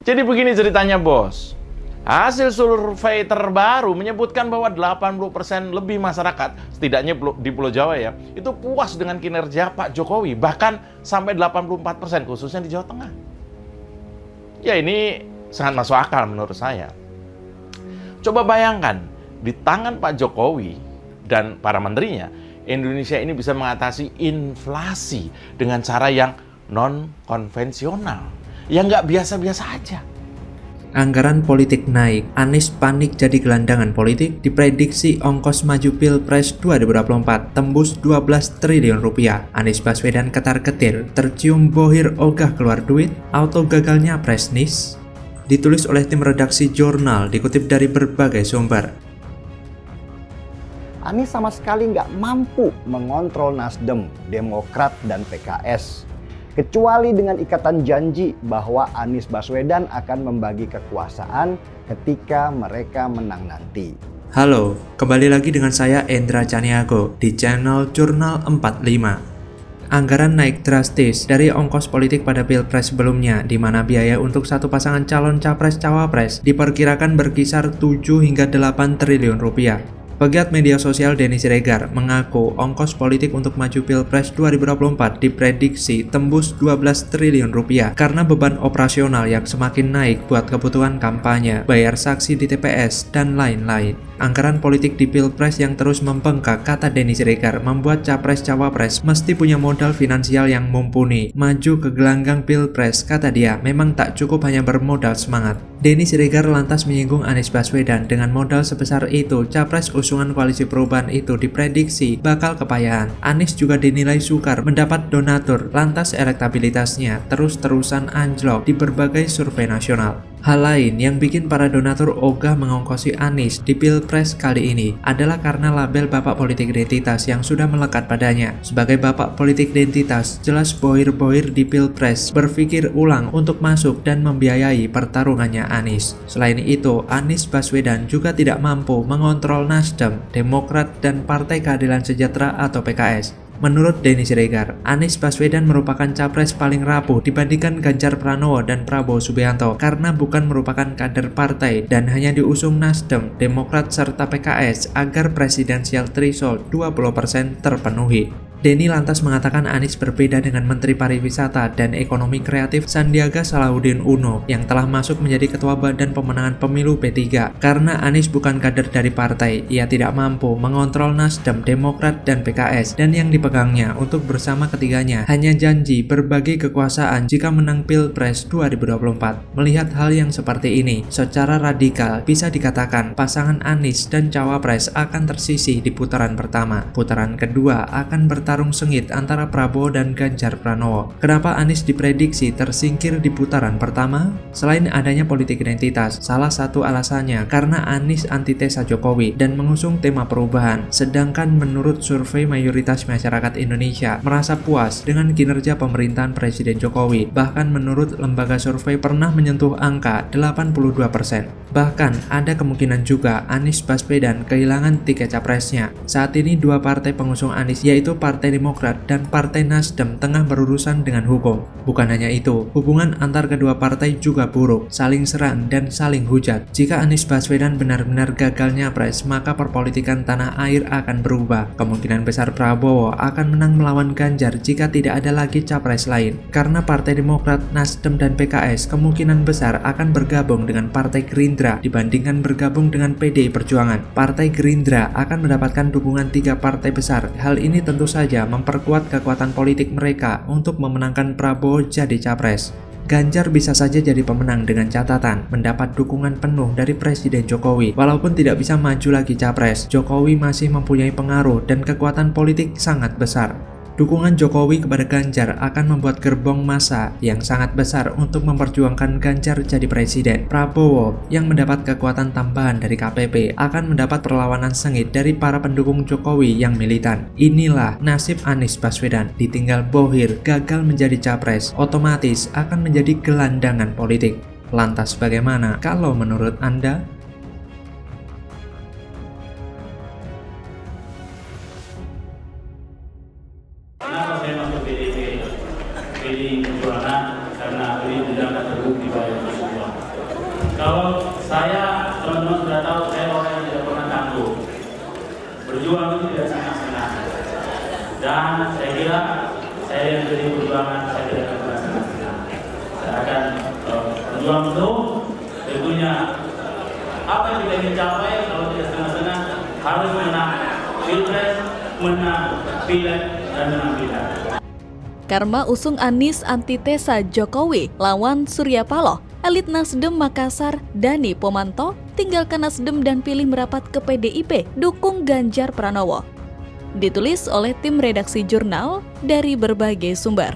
Jadi begini ceritanya, Bos. Hasil survei terbaru menyebutkan bahwa 80% lebih masyarakat, setidaknya di Pulau Jawa ya, itu puas dengan kinerja Pak Jokowi, bahkan sampai 84% khususnya di Jawa Tengah. Ya ini sangat masuk akal menurut saya. Coba bayangkan, di tangan Pak Jokowi dan para menterinya, Indonesia ini bisa mengatasi inflasi dengan cara yang non-konvensional, yang nggak biasa-biasa aja. Anggaran politik naik, Anies panik jadi gelandangan politik, diprediksi ongkos maju Pilpres 2024 tembus 12 triliun rupiah. Anies Baswedan ketar-ketir, tercium bohir ogah keluar duit, auto gagalnya presnis. Ditulis oleh tim redaksi jurnal, dikutip dari berbagai sumber. Anies sama sekali nggak mampu mengontrol Nasdem, Demokrat, dan PKS. Kecuali dengan ikatan janji bahwa Anies Baswedan akan membagi kekuasaan ketika mereka menang nanti. Halo, kembali lagi dengan saya Endra Caniago di channel Jurnal 45. Anggaran naik drastis dari ongkos politik pada Pilpres sebelumnya, di mana biaya untuk satu pasangan calon capres-cawapres diperkirakan berkisar 7 hingga 8 triliun rupiah. Pegiat media sosial Denny Siregar mengaku ongkos politik untuk maju Pilpres 2024 diprediksi tembus 12 triliun rupiah karena beban operasional yang semakin naik buat kebutuhan kampanye, bayar saksi di TPS, dan lain-lain. Anggaran politik di Pilpres yang terus membengkak, kata Denny Siregar, membuat capres-cawapres mesti punya modal finansial yang mumpuni. Maju ke gelanggang Pilpres, kata dia, memang tak cukup hanya bermodal semangat. Denny Siregar lantas menyinggung Anies Baswedan. Dengan modal sebesar itu, capres usungan koalisi perubahan itu diprediksi bakal kepayahan. Anies juga dinilai sukar mendapat donatur, lantas elektabilitasnya terus-terusan anjlok di berbagai survei nasional. Hal lain yang bikin para donatur ogah mengongkosi Anies di Pilpres kali ini adalah karena label Bapak Politik Identitas yang sudah melekat padanya. Sebagai Bapak Politik Identitas, jelas bohir-bohir di Pilpres berpikir ulang untuk masuk dan membiayai pertarungannya Anies. Selain itu, Anies Baswedan juga tidak mampu mengontrol Nasdem, Demokrat, dan Partai Keadilan Sejahtera atau PKS. Menurut Denny Siregar, Anies Baswedan merupakan capres paling rapuh dibandingkan Ganjar Pranowo dan Prabowo Subianto karena bukan merupakan kader partai dan hanya diusung Nasdem, Demokrat, serta PKS agar presidensial threshold 20% terpenuhi. Denny lantas mengatakan Anies berbeda dengan Menteri Pariwisata dan Ekonomi Kreatif Sandiaga Salahuddin Uno yang telah masuk menjadi Ketua Badan Pemenangan Pemilu P3. Karena Anies bukan kader dari partai, ia tidak mampu mengontrol Nasdem, Demokrat, dan PKS, dan yang dipegangnya untuk bersama ketiganya hanya janji berbagi kekuasaan jika menang Pilpres 2024. Melihat hal yang seperti ini, secara radikal bisa dikatakan pasangan Anies dan Cawapres akan tersisih di putaran pertama. Putaran kedua akan bertarung sengit antara Prabowo dan Ganjar Pranowo. Kenapa Anies diprediksi tersingkir di putaran pertama? Selain adanya politik identitas, salah satu alasannya karena Anies antitesa Jokowi dan mengusung tema perubahan. Sedangkan menurut survei mayoritas masyarakat Indonesia merasa puas dengan kinerja pemerintahan Presiden Jokowi. Bahkan menurut lembaga survei pernah menyentuh angka 82%. Bahkan ada kemungkinan juga Anies Baswedan kehilangan tiket capresnya. Saat ini dua partai pengusung Anies yaitu Partai Demokrat dan Partai Nasdem tengah berurusan dengan hukum. Bukan hanya itu, hubungan antar kedua partai juga buruk, saling serang dan saling hujat. Jika Anies Baswedan benar-benar gagal nyapres, maka perpolitikan tanah air akan berubah. Kemungkinan besar Prabowo akan menang melawan Ganjar jika tidak ada lagi capres lain. Karena Partai Demokrat, Nasdem, dan PKS kemungkinan besar akan bergabung dengan Partai Gerindra dibandingkan bergabung dengan PDI Perjuangan. Partai Gerindra akan mendapatkan dukungan 3 partai besar. Hal ini tentu saja memperkuat kekuatan politik mereka untuk memenangkan Prabowo jadi capres. Ganjar bisa saja jadi pemenang dengan catatan mendapat dukungan penuh dari Presiden Jokowi. Walaupun tidak bisa maju lagi capres, Jokowi masih mempunyai pengaruh dan kekuatan politik sangat besar. Dukungan Jokowi kepada Ganjar akan membuat gerbong massa yang sangat besar untuk memperjuangkan Ganjar jadi presiden. Prabowo yang mendapat kekuatan tambahan dari KPP akan mendapat perlawanan sengit dari para pendukung Jokowi yang militan. Inilah nasib Anies Baswedan, ditinggal bohir, gagal menjadi capres, otomatis akan menjadi gelandangan politik. Lantas bagaimana kalau menurut Anda? Kenapa saya masuk PDI Perjuangan? Karena beliau tidak terbukti bahwa itu semua. Kalau saya, teman-teman sudah tahu, saya orang yang tidak pernah tangguh. Berjuang itu tidak senang-senang. Dan saya kira saya yang jadi perjuangan, saya tidak akan pernah senang-senang. Saya akan berjuang terus. Tentunya apa yang kita ingin capai kalau tidak senang-senang harus menang Pilpres, menang Pileg, dan menang Pileg. Karma usung Anies antitesa Jokowi lawan Surya Paloh. Elit Nasdem Makassar, Dani Pomanto, tinggalkan Nasdem dan pilih merapat ke PDIP, dukung Ganjar Pranowo. Ditulis oleh tim redaksi jurnal dari berbagai sumber.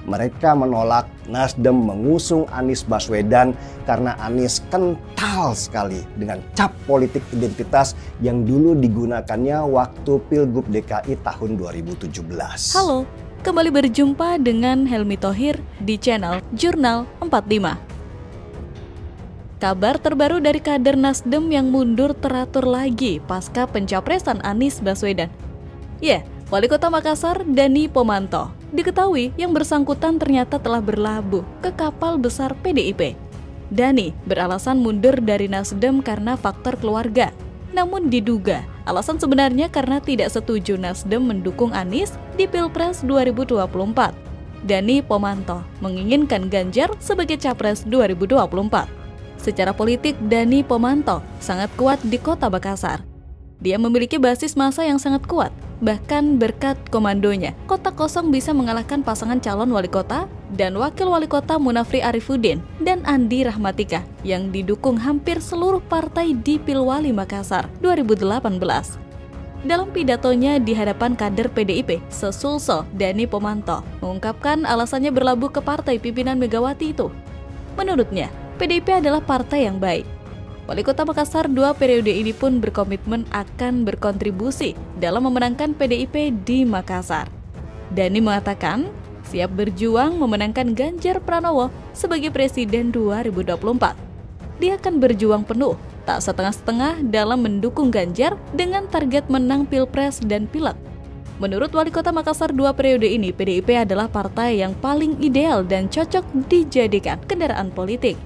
Mereka menolak Nasdem mengusung Anies Baswedan karena Anies kental sekali dengan cap politik identitas yang dulu digunakannya waktu Pilgub DKI tahun 2017. Halo, kembali berjumpa dengan Helmi Thohir di channel Jurnal 45. Kabar terbaru dari kader Nasdem yang mundur teratur lagi pasca pencapresan Anies Baswedan. Wali Kota Makassar, Dani Pomanto, diketahui yang bersangkutan ternyata telah berlabuh ke kapal besar PDIP. Dani beralasan mundur dari Nasdem karena faktor keluarga. Namun diduga alasan sebenarnya karena tidak setuju Nasdem mendukung Anies di Pilpres 2024. Dani Pomanto menginginkan Ganjar sebagai Capres 2024. Secara politik, Dani Pomanto sangat kuat di Kota Makassar. Dia memiliki basis massa yang sangat kuat. Bahkan berkat komandonya, Kota Kosong bisa mengalahkan pasangan calon wali kota dan wakil wali kota Munafri Arifuddin dan Andi Rahmatika yang didukung hampir seluruh partai di Pilwali Makassar 2018. Dalam pidatonya di hadapan kader PDIP, Sesulso Dani Pomanto mengungkapkan alasannya berlabuh ke partai pimpinan Megawati itu. Menurutnya, PDIP adalah partai yang baik. Wali Kota Makassar 2 periode ini pun berkomitmen akan berkontribusi dalam memenangkan PDIP di Makassar. Dani mengatakan siap berjuang memenangkan Ganjar Pranowo sebagai Presiden 2024. Dia akan berjuang penuh, tak setengah-setengah dalam mendukung Ganjar dengan target menang Pilpres dan Pileg. Menurut Wali Kota Makassar 2 periode ini, PDIP adalah partai yang paling ideal dan cocok dijadikan kendaraan politik.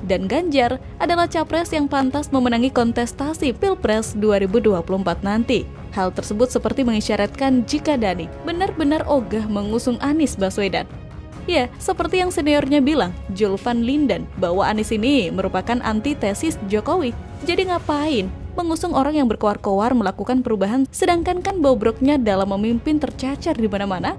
Dan Ganjar adalah capres yang pantas memenangi kontestasi Pilpres 2024 nanti. Hal tersebut seperti mengisyaratkan jika Dani benar-benar ogah mengusung Anies Baswedan. Seperti yang seniornya bilang, Julvan Lindan, bahwa Anies ini merupakan antitesis Jokowi. Jadi ngapain mengusung orang yang berkoar-koar melakukan perubahan sedangkan kan bobroknya dalam memimpin tercacar di mana-mana?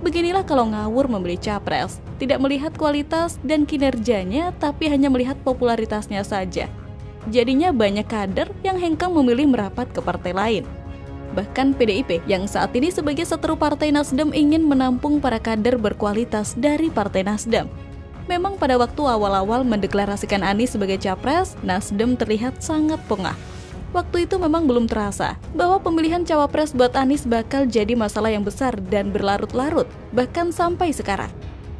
Beginilah kalau ngawur memilih capres, tidak melihat kualitas dan kinerjanya tapi hanya melihat popularitasnya saja. Jadinya banyak kader yang hengkang memilih merapat ke partai lain. Bahkan PDIP yang saat ini sebagai seteru partai Nasdem ingin menampung para kader berkualitas dari partai Nasdem. Memang pada waktu awal-awal mendeklarasikan Anies sebagai capres, Nasdem terlihat sangat pongah. Waktu itu memang belum terasa bahwa pemilihan cawapres buat Anies bakal jadi masalah yang besar dan berlarut-larut, bahkan sampai sekarang.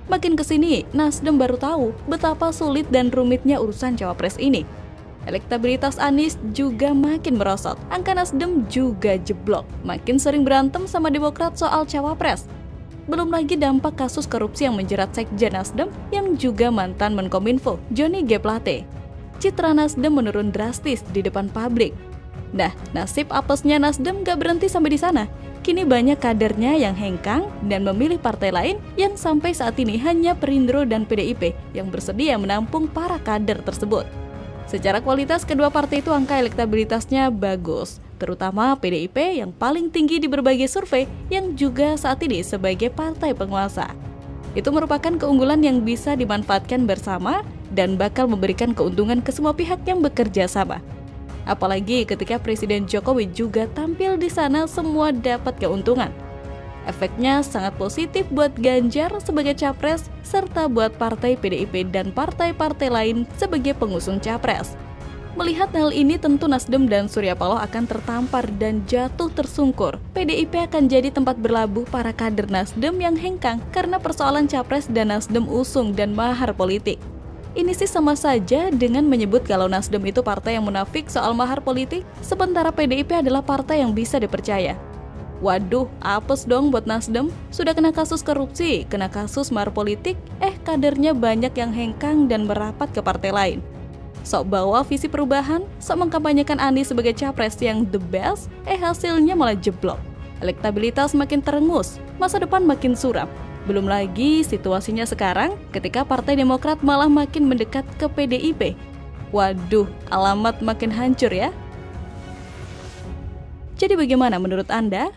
Makin kesini, Nasdem baru tahu betapa sulit dan rumitnya urusan cawapres ini. Elektabilitas Anies juga makin merosot, angka Nasdem juga jeblok, makin sering berantem sama Demokrat soal cawapres. Belum lagi dampak kasus korupsi yang menjerat Sekjen Nasdem yang juga mantan Menkominfo, Johnny G. Plate. Citra Nasdem menurun drastis di depan publik. Nah, nasib apesnya Nasdem gak berhenti sampai di sana. Kini banyak kadernya yang hengkang dan memilih partai lain yang sampai saat ini hanya Perindro dan PDIP yang bersedia menampung para kader tersebut. Secara kualitas kedua partai itu angka elektabilitasnya bagus, terutama PDIP yang paling tinggi di berbagai survei yang juga saat ini sebagai partai penguasa. Itu merupakan keunggulan yang bisa dimanfaatkan bersama dan bakal memberikan keuntungan ke semua pihak yang bekerja sama. Apalagi ketika Presiden Jokowi juga tampil di sana, semua dapat keuntungan. Efeknya sangat positif buat Ganjar sebagai capres serta buat partai PDIP dan partai-partai lain sebagai pengusung capres. Melihat hal ini tentu Nasdem dan Surya Paloh akan tertampar dan jatuh tersungkur. PDIP akan jadi tempat berlabuh para kader Nasdem yang hengkang karena persoalan capres dan Nasdem usung dan mahar politik. Ini sih sama saja dengan menyebut kalau Nasdem itu partai yang munafik soal mahar politik, sementara PDIP adalah partai yang bisa dipercaya. Waduh, apes dong buat Nasdem. Sudah kena kasus korupsi, kena kasus mahar politik, kadernya banyak yang hengkang dan merapat ke partai lain. Sok bawa visi perubahan, sok mengkampanyekan Anies sebagai capres yang the best, hasilnya malah jeblok. Elektabilitas makin terengus, masa depan makin suram. Belum lagi situasinya sekarang ketika Partai Demokrat malah makin mendekat ke PDIP. Waduh, alamat makin hancur ya. Jadi bagaimana menurut Anda?